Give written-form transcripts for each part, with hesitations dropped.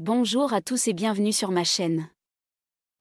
Bonjour à tous et bienvenue sur ma chaîne.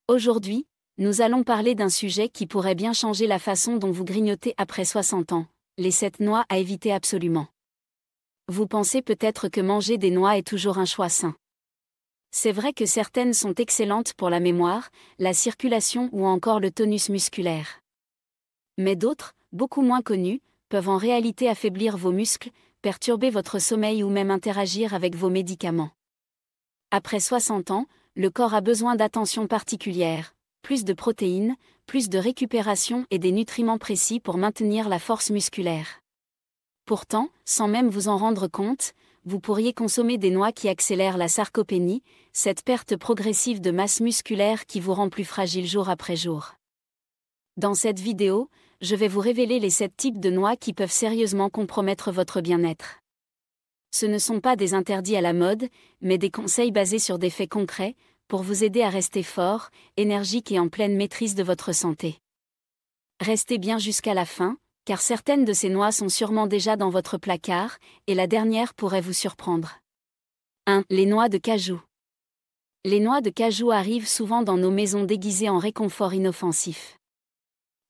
Aujourd'hui, nous allons parler d'un sujet qui pourrait bien changer la façon dont vous grignotez après 60 ans, les 7 noix à éviter absolument. Vous pensez peut-être que manger des noix est toujours un choix sain. C'est vrai que certaines sont excellentes pour la mémoire, la circulation ou encore le tonus musculaire. Mais d'autres, beaucoup moins connues, peuvent en réalité affaiblir vos muscles, perturber votre sommeil ou même interagir avec vos médicaments. Après 60 ans, le corps a besoin d'attention particulière, plus de protéines, plus de récupération et des nutriments précis pour maintenir la force musculaire. Pourtant, sans même vous en rendre compte, vous pourriez consommer des noix qui accélèrent la sarcopénie, cette perte progressive de masse musculaire qui vous rend plus fragile jour après jour. Dans cette vidéo, je vais vous révéler les 7 types de noix qui peuvent sérieusement compromettre votre bien-être. Ce ne sont pas des interdits à la mode, mais des conseils basés sur des faits concrets, pour vous aider à rester fort, énergique et en pleine maîtrise de votre santé. Restez bien jusqu'à la fin, car certaines de ces noix sont sûrement déjà dans votre placard, et la dernière pourrait vous surprendre. 1. Les noix de cajou. Les noix de cajou arrivent souvent dans nos maisons déguisées en réconfort inoffensif.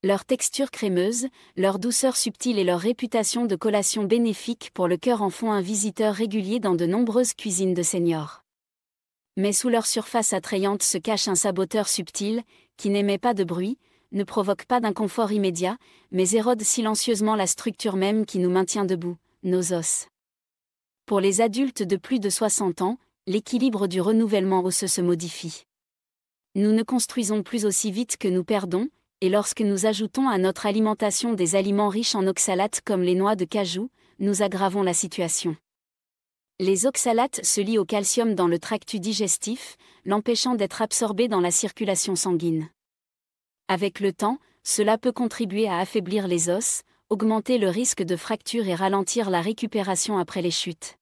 Leur texture crémeuse, leur douceur subtile et leur réputation de collation bénéfique pour le cœur en font un visiteur régulier dans de nombreuses cuisines de seniors. Mais sous leur surface attrayante se cache un saboteur subtil, qui n'émet pas de bruit, ne provoque pas d'inconfort immédiat, mais érode silencieusement la structure même qui nous maintient debout, nos os. Pour les adultes de plus de 60 ans, l'équilibre du renouvellement osseux se modifie. Nous ne construisons plus aussi vite que nous perdons, et lorsque nous ajoutons à notre alimentation des aliments riches en oxalates comme les noix de cajou, nous aggravons la situation. Les oxalates se lient au calcium dans le tractus digestif, l'empêchant d'être absorbé dans la circulation sanguine. Avec le temps, cela peut contribuer à affaiblir les os, augmenter le risque de fracture et ralentir la récupération après les chutes.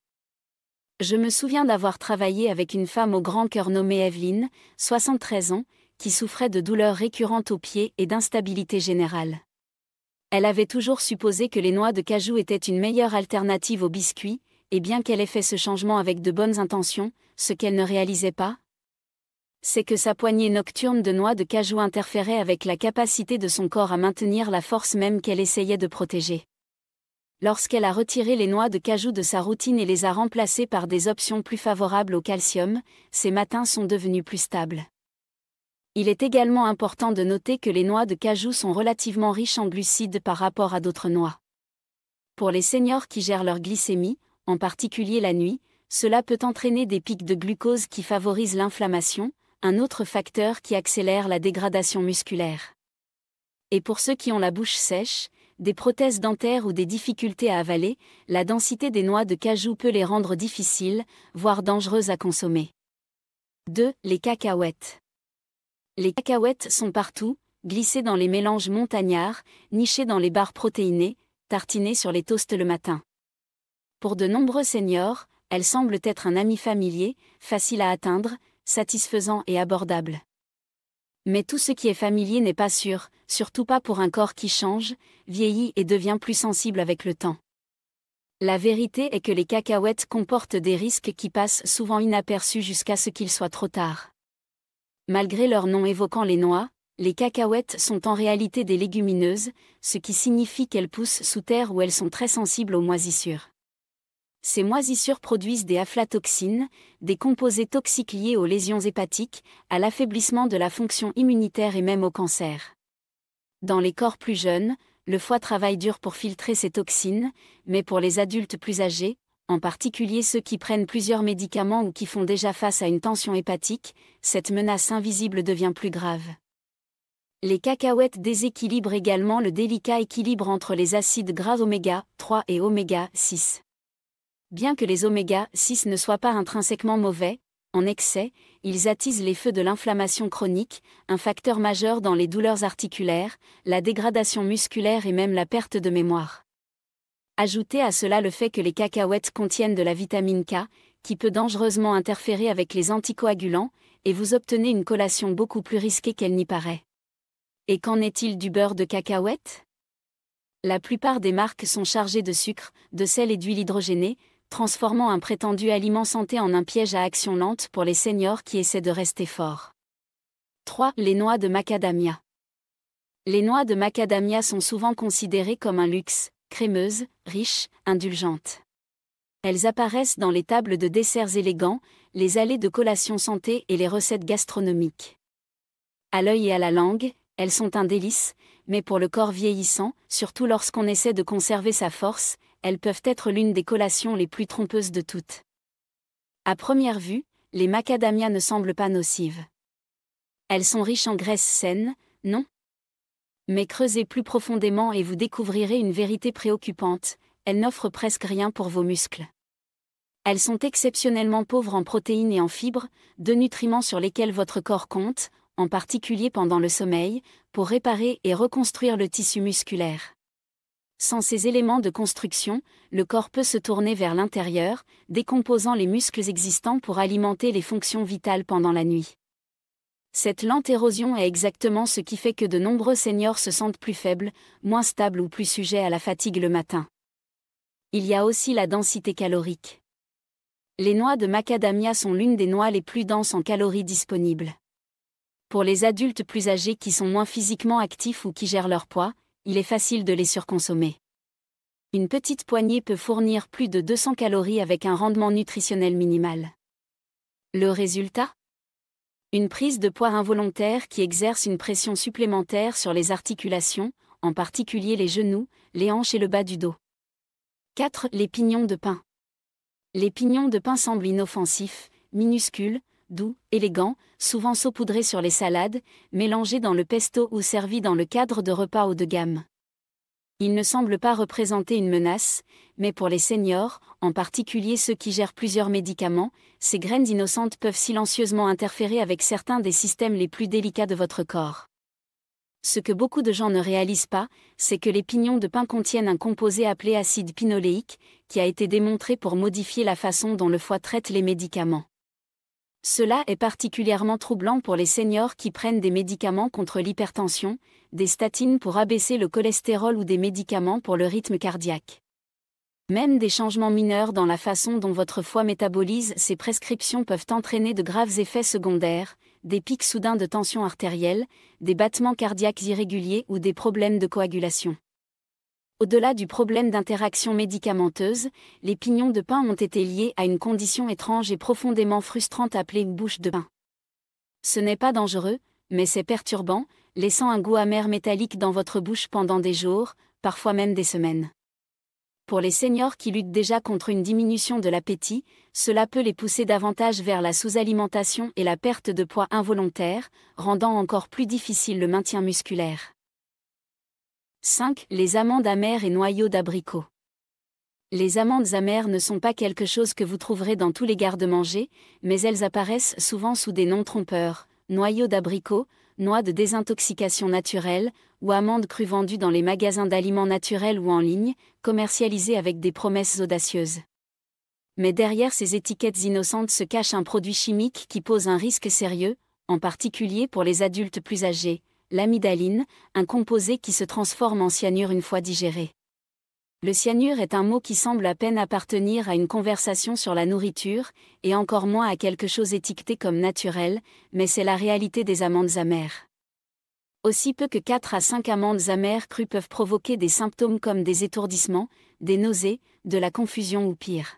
Je me souviens d'avoir travaillé avec une femme au grand cœur nommée Evelyne, 73 ans, qui souffrait de douleurs récurrentes aux pieds et d'instabilité générale. Elle avait toujours supposé que les noix de cajou étaient une meilleure alternative aux biscuits, et bien qu'elle ait fait ce changement avec de bonnes intentions, ce qu'elle ne réalisait pas, c'est que sa poignée nocturne de noix de cajou interférait avec la capacité de son corps à maintenir la force même qu'elle essayait de protéger. Lorsqu'elle a retiré les noix de cajou de sa routine et les a remplacées par des options plus favorables au calcium, ses matins sont devenus plus stables. Il est également important de noter que les noix de cajou sont relativement riches en glucides par rapport à d'autres noix. Pour les seniors qui gèrent leur glycémie, en particulier la nuit, cela peut entraîner des pics de glucose qui favorisent l'inflammation, un autre facteur qui accélère la dégradation musculaire. Et pour ceux qui ont la bouche sèche, des prothèses dentaires ou des difficultés à avaler, la densité des noix de cajou peut les rendre difficiles, voire dangereuses à consommer. 2. Les cacahuètes. Les cacahuètes sont partout, glissées dans les mélanges montagnards, nichées dans les barres protéinées, tartinées sur les toasts le matin. Pour de nombreux seniors, elles semblent être un ami familier, facile à atteindre, satisfaisant et abordable. Mais tout ce qui est familier n'est pas sûr, surtout pas pour un corps qui change, vieillit et devient plus sensible avec le temps. La vérité est que les cacahuètes comportent des risques qui passent souvent inaperçus jusqu'à ce qu'il soit trop tard. Malgré leur nom évoquant les noix, les cacahuètes sont en réalité des légumineuses, ce qui signifie qu'elles poussent sous terre où elles sont très sensibles aux moisissures. Ces moisissures produisent des aflatoxines, des composés toxiques liés aux lésions hépatiques, à l'affaiblissement de la fonction immunitaire et même au cancer. Dans les corps plus jeunes, le foie travaille dur pour filtrer ces toxines, mais pour les adultes plus âgés, en particulier ceux qui prennent plusieurs médicaments ou qui font déjà face à une tension hépatique, cette menace invisible devient plus grave. Les cacahuètes déséquilibrent également le délicat équilibre entre les acides gras oméga 3 et oméga 6. Bien que les oméga 6 ne soient pas intrinsèquement mauvais, en excès, ils attisent les feux de l'inflammation chronique, un facteur majeur dans les douleurs articulaires, la dégradation musculaire et même la perte de mémoire. Ajoutez à cela le fait que les cacahuètes contiennent de la vitamine K, qui peut dangereusement interférer avec les anticoagulants, et vous obtenez une collation beaucoup plus risquée qu'elle n'y paraît. Et qu'en est-il du beurre de cacahuète ? La plupart des marques sont chargées de sucre, de sel et d'huile hydrogénée, transformant un prétendu aliment santé en un piège à action lente pour les seniors qui essaient de rester forts. 3. Les noix de macadamia. Les noix de macadamia sont souvent considérées comme un luxe, crémeuses, riches, indulgentes. Elles apparaissent dans les tables de desserts élégants, les allées de collations santé et les recettes gastronomiques. À l'œil et à la langue, elles sont un délice, mais pour le corps vieillissant, surtout lorsqu'on essaie de conserver sa force, elles peuvent être l'une des collations les plus trompeuses de toutes. À première vue, les macadamias ne semblent pas nocives. Elles sont riches en graisses saines, non ? Mais creusez plus profondément et vous découvrirez une vérité préoccupante, elles n'offrent presque rien pour vos muscles. Elles sont exceptionnellement pauvres en protéines et en fibres, deux nutriments sur lesquels votre corps compte, en particulier pendant le sommeil, pour réparer et reconstruire le tissu musculaire. Sans ces éléments de construction, le corps peut se tourner vers l'intérieur, décomposant les muscles existants pour alimenter les fonctions vitales pendant la nuit. Cette lente érosion est exactement ce qui fait que de nombreux seniors se sentent plus faibles, moins stables ou plus sujets à la fatigue le matin. Il y a aussi la densité calorique. Les noix de macadamia sont l'une des noix les plus denses en calories disponibles. Pour les adultes plus âgés qui sont moins physiquement actifs ou qui gèrent leur poids, il est facile de les surconsommer. Une petite poignée peut fournir plus de 200 calories avec un rendement nutritionnel minimal. Le résultat ? Une prise de poids involontaire qui exerce une pression supplémentaire sur les articulations, en particulier les genoux, les hanches et le bas du dos. 4. Les pignons de pain. Les pignons de pain semblent inoffensifs, minuscules, doux, élégants, souvent saupoudrés sur les salades, mélangés dans le pesto ou servis dans le cadre de repas haut de gamme. Ils ne semblent pas représenter une menace, mais pour les seniors, en particulier ceux qui gèrent plusieurs médicaments, ces graines innocentes peuvent silencieusement interférer avec certains des systèmes les plus délicats de votre corps. Ce que beaucoup de gens ne réalisent pas, c'est que les pignons de pain contiennent un composé appelé acide pinoléique, qui a été démontré pour modifier la façon dont le foie traite les médicaments. Cela est particulièrement troublant pour les seniors qui prennent des médicaments contre l'hypertension, des statines pour abaisser le cholestérol ou des médicaments pour le rythme cardiaque. Même des changements mineurs dans la façon dont votre foie métabolise ces prescriptions peuvent entraîner de graves effets secondaires, des pics soudains de tension artérielle, des battements cardiaques irréguliers ou des problèmes de coagulation. Au-delà du problème d'interaction médicamenteuse, les pignons de pain ont été liés à une condition étrange et profondément frustrante appelée bouche de pain. Ce n'est pas dangereux, mais c'est perturbant, laissant un goût amer métallique dans votre bouche pendant des jours, parfois même des semaines. Pour les seniors qui luttent déjà contre une diminution de l'appétit, cela peut les pousser davantage vers la sous-alimentation et la perte de poids involontaire, rendant encore plus difficile le maintien musculaire. 5. Les amandes amères et noyaux d'abricot. Les amandes amères ne sont pas quelque chose que vous trouverez dans tous les garde-manger, mais elles apparaissent souvent sous des noms trompeurs, noyaux d'abricot, noix de désintoxication naturelle, ou amandes crues vendues dans les magasins d'aliments naturels ou en ligne, commercialisées avec des promesses audacieuses. Mais derrière ces étiquettes innocentes se cache un produit chimique qui pose un risque sérieux, en particulier pour les adultes plus âgés, l'amidaline, un composé qui se transforme en cyanure une fois digéré. Le cyanure est un mot qui semble à peine appartenir à une conversation sur la nourriture, et encore moins à quelque chose étiqueté comme naturel, mais c'est la réalité des amandes amères. Aussi peu que 4 à 5 amandes amères crues peuvent provoquer des symptômes comme des étourdissements, des nausées, de la confusion ou pire.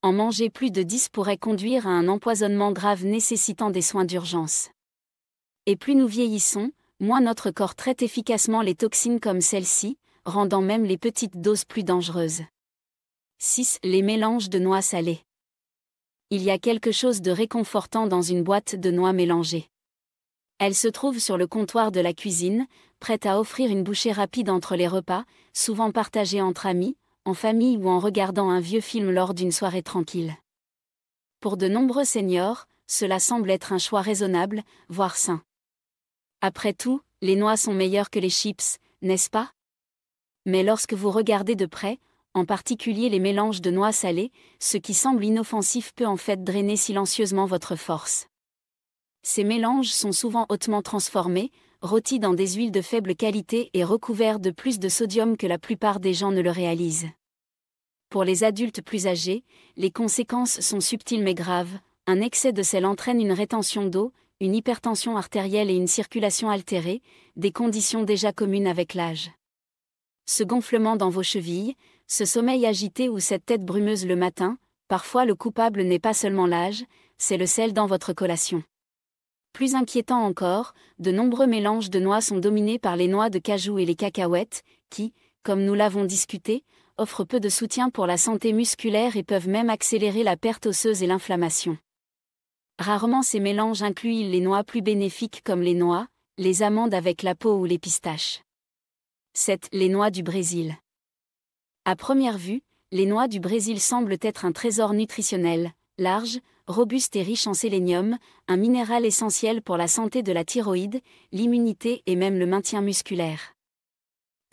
En manger plus de 10 pourrait conduire à un empoisonnement grave nécessitant des soins d'urgence. Et plus nous vieillissons, moins notre corps traite efficacement les toxines comme celles-ci, rendant même les petites doses plus dangereuses. 6. Les mélanges de noix salées. Il y a quelque chose de réconfortant dans une boîte de noix mélangées. Elle se trouve sur le comptoir de la cuisine, prête à offrir une bouchée rapide entre les repas, souvent partagée entre amis, en famille ou en regardant un vieux film lors d'une soirée tranquille. Pour de nombreux seniors, cela semble être un choix raisonnable, voire sain. Après tout, les noix sont meilleures que les chips, n'est-ce pas ? Mais lorsque vous regardez de près, en particulier les mélanges de noix salées, ce qui semble inoffensif peut en fait drainer silencieusement votre force. Ces mélanges sont souvent hautement transformés, rôtis dans des huiles de faible qualité et recouverts de plus de sodium que la plupart des gens ne le réalisent. Pour les adultes plus âgés, les conséquences sont subtiles mais graves. Un excès de sel entraîne une rétention d'eau, une hypertension artérielle et une circulation altérée, des conditions déjà communes avec l'âge. Ce gonflement dans vos chevilles, ce sommeil agité ou cette tête brumeuse le matin, parfois le coupable n'est pas seulement l'âge, c'est le sel dans votre collation. Plus inquiétant encore, de nombreux mélanges de noix sont dominés par les noix de cajou et les cacahuètes, qui, comme nous l'avons discuté, offrent peu de soutien pour la santé musculaire et peuvent même accélérer la perte osseuse et l'inflammation. Rarement ces mélanges incluent les noix plus bénéfiques comme les noix, les amandes avec la peau ou les pistaches. 7. Les noix du Brésil. À première vue, les noix du Brésil semblent être un trésor nutritionnel, large, robuste et riche en sélénium, un minéral essentiel pour la santé de la thyroïde, l'immunité et même le maintien musculaire.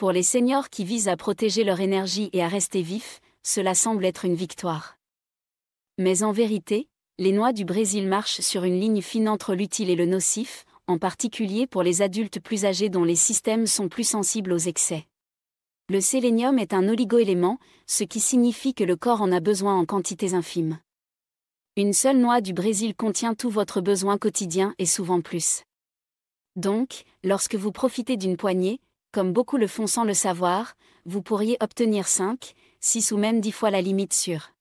Pour les seniors qui visent à protéger leur énergie et à rester vifs, cela semble être une victoire. Mais en vérité, les noix du Brésil marchent sur une ligne fine entre l'utile et le nocif, en particulier pour les adultes plus âgés dont les systèmes sont plus sensibles aux excès. Le sélénium est un oligoélément, ce qui signifie que le corps en a besoin en quantités infimes. Une seule noix du Brésil contient tout votre besoin quotidien et souvent plus. Donc, lorsque vous profitez d'une poignée, comme beaucoup le font sans le savoir, vous pourriez obtenir 5, 6 ou même 10 fois la limite sûre.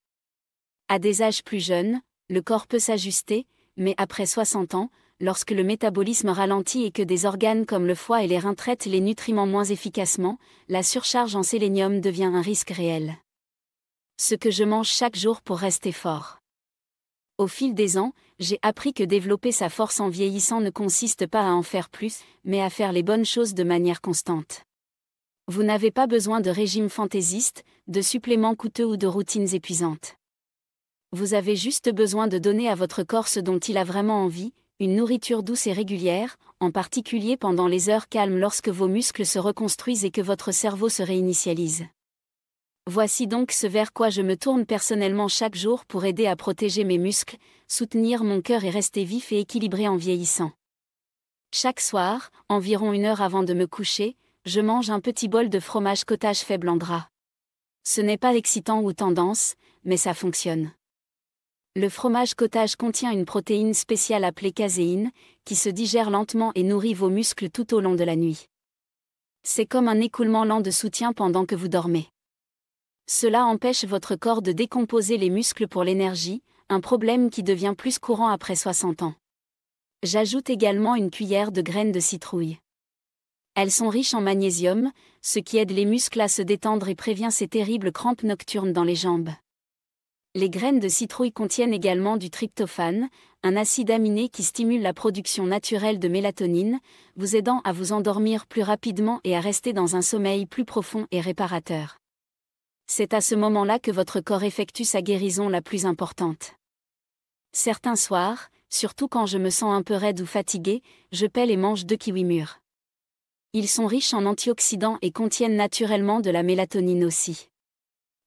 À des âges plus jeunes, le corps peut s'ajuster, mais après 60 ans, lorsque le métabolisme ralentit et que des organes comme le foie et les reins traitent les nutriments moins efficacement, la surcharge en sélénium devient un risque réel. Ce que je mange chaque jour pour rester fort. Au fil des ans, j'ai appris que développer sa force en vieillissant ne consiste pas à en faire plus, mais à faire les bonnes choses de manière constante. Vous n'avez pas besoin de régimes fantaisistes, de suppléments coûteux ou de routines épuisantes. Vous avez juste besoin de donner à votre corps ce dont il a vraiment envie, une nourriture douce et régulière, en particulier pendant les heures calmes lorsque vos muscles se reconstruisent et que votre cerveau se réinitialise. Voici donc ce vers quoi je me tourne personnellement chaque jour pour aider à protéger mes muscles, soutenir mon cœur et rester vif et équilibré en vieillissant. Chaque soir, environ 1 heure avant de me coucher, je mange un petit bol de fromage cottage faible en gras. Ce n'est pas excitant ou tendance, mais ça fonctionne. Le fromage cottage contient une protéine spéciale appelée caséine, qui se digère lentement et nourrit vos muscles tout au long de la nuit. C'est comme un écoulement lent de soutien pendant que vous dormez. Cela empêche votre corps de décomposer les muscles pour l'énergie, un problème qui devient plus courant après 60 ans. J'ajoute également une cuillère de graines de citrouille. Elles sont riches en magnésium, ce qui aide les muscles à se détendre et prévient ces terribles crampes nocturnes dans les jambes. Les graines de citrouille contiennent également du tryptophane, un acide aminé qui stimule la production naturelle de mélatonine, vous aidant à vous endormir plus rapidement et à rester dans un sommeil plus profond et réparateur. C'est à ce moment-là que votre corps effectue sa guérison la plus importante. Certains soirs, surtout quand je me sens un peu raide ou fatiguée, je pèle et mange 2 kiwis mûrs. Ils sont riches en antioxydants et contiennent naturellement de la mélatonine aussi.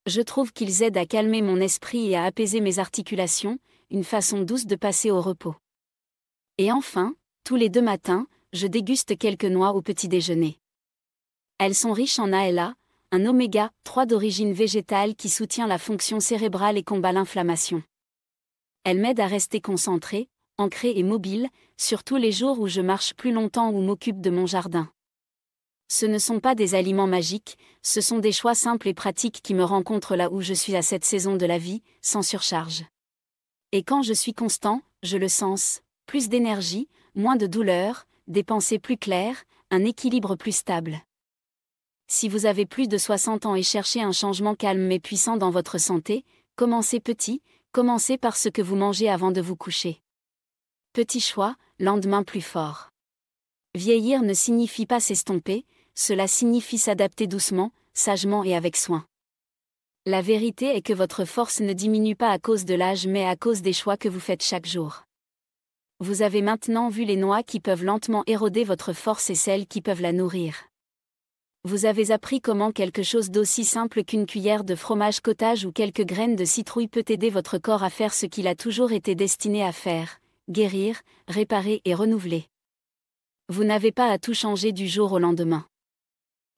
Je trouve qu'ils aident à calmer mon esprit et à apaiser mes articulations, une façon douce de passer au repos. Et enfin, tous les 2 matins, je déguste quelques noix au petit déjeuner. Elles sont riches en ALA, un oméga 3 d'origine végétale qui soutient la fonction cérébrale et combat l'inflammation. Elles m'aident à rester concentré, ancré et mobile, surtout les jours où je marche plus longtemps ou m'occupe de mon jardin. Ce ne sont pas des aliments magiques, ce sont des choix simples et pratiques qui me rencontrent là où je suis à cette saison de la vie, sans surcharge. Et quand je suis constant, je le sens, plus d'énergie, moins de douleur, des pensées plus claires, un équilibre plus stable. Si vous avez plus de 60 ans et cherchez un changement calme mais puissant dans votre santé, commencez petit, commencez par ce que vous mangez avant de vous coucher. Petit choix, lendemain plus fort. Vieillir ne signifie pas s'estomper, cela signifie s'adapter doucement, sagement et avec soin. La vérité est que votre force ne diminue pas à cause de l'âge mais à cause des choix que vous faites chaque jour. Vous avez maintenant vu les noix qui peuvent lentement éroder votre force et celles qui peuvent la nourrir. Vous avez appris comment quelque chose d'aussi simple qu'une cuillère de fromage cottage ou quelques graines de citrouille peut aider votre corps à faire ce qu'il a toujours été destiné à faire, guérir, réparer et renouveler. Vous n'avez pas à tout changer du jour au lendemain.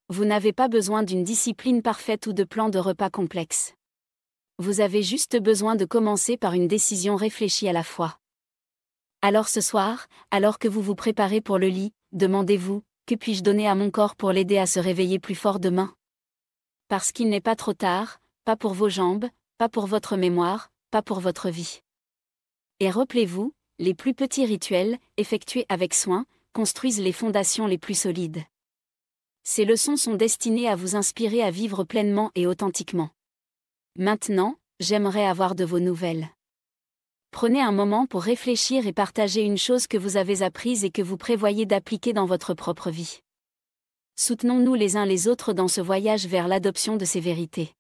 Vous n'avez pas besoin d'une discipline parfaite ou de plans de repas complexes. Vous avez juste besoin de commencer par une décision réfléchie à la fois. Alors ce soir, alors que vous vous préparez pour le lit, demandez-vous, que puis-je donner à mon corps pour l'aider à se réveiller plus fort demain? Parce qu'il n'est pas trop tard, pas pour vos jambes, pas pour votre mémoire, pas pour votre vie. Et rappelez-vous, les plus petits rituels, effectués avec soin, construisent les fondations les plus solides. Ces leçons sont destinées à vous inspirer à vivre pleinement et authentiquement. Maintenant, j'aimerais avoir de vos nouvelles. Prenez un moment pour réfléchir et partager une chose que vous avez apprise et que vous prévoyez d'appliquer dans votre propre vie. Soutenons-nous les uns les autres dans ce voyage vers l'adoption de ces vérités.